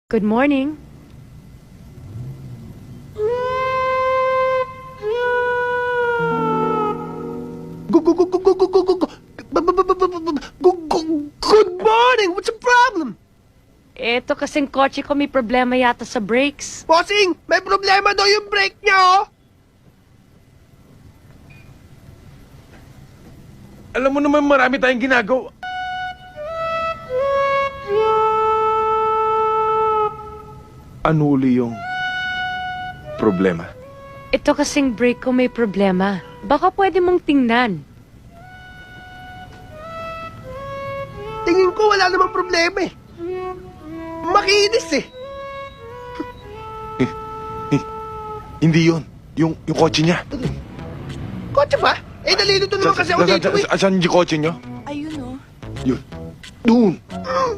Good morning. Good morning! What's the problem? Eto kasing kotse ko may problema yata sa brakes. Bossing, may problema daw yung brake niya, oh! Alam mo naman marami tayong ginagawa. Ano uli yung problema? Ito kasing brake ko may problema. Baka pwede mong tingnan. Tingin ko wala namang problema eh. Makinis eh. Hindi yun. Yung kotse niya. Kotse ba? Eh, nalilito naman kasi ako dito eh. Saan yung kotse niyo? Ayun oh. Yun. Doon.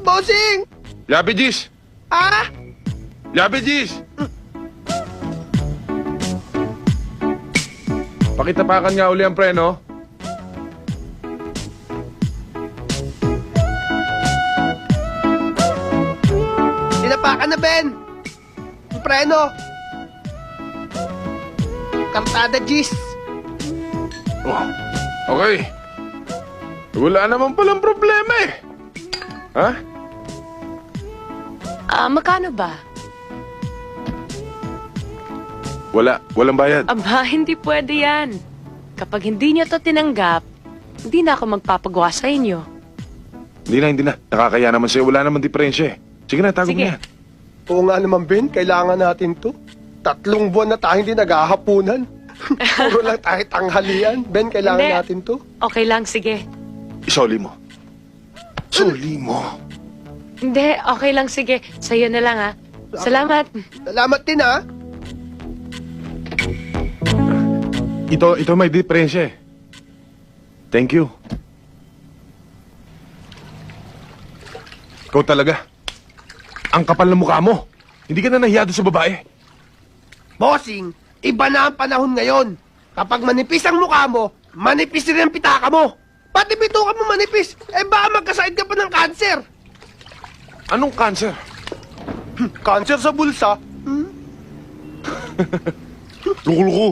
Bossing! Yabe, Gis! Ah! Yabe, Gis! Pakitapakan nga uli ang preno. Tinapakan na, Ben! Yung preno! Kartada, Gis! Oh, okay. Wala naman palang problema eh. Ha? Magkano ba? Walang bayad. Aba, hindi pwede yan. Kapag hindi niyo to tinanggap, hindi na ako magpapagawa sa inyo. Hindi na. Nakakaya naman sa'yo. Wala naman diferensya eh. Sige na, tago mo Sige. na yan. Oo nga naman, Ben. Kailangan natin to. 3 buwan na tayo hindi naghahapunan. Puro lang tayo tanghalian. Ben, kailangan Hindi. natin to. Okay lang, sige. Isoli mo. Soli mo. Hindi, okay lang, sige. Sa'yo na lang, ha. Salamat. Salamat din, ha? Ito may diferensya eh. Thank you. Ikaw talaga. Ang kapal ng mukha mo. Hindi ka na nahiya doon sa babae. Bossing, iba na ang panahon ngayon. Kapag manipis ang mukha mo, manipis rin ang pitaka mo. Pati bituka mo manipis, eh baka magkasakit ka pa ng cancer. Anong cancer? Cancer sa bulsa? Luko-luko.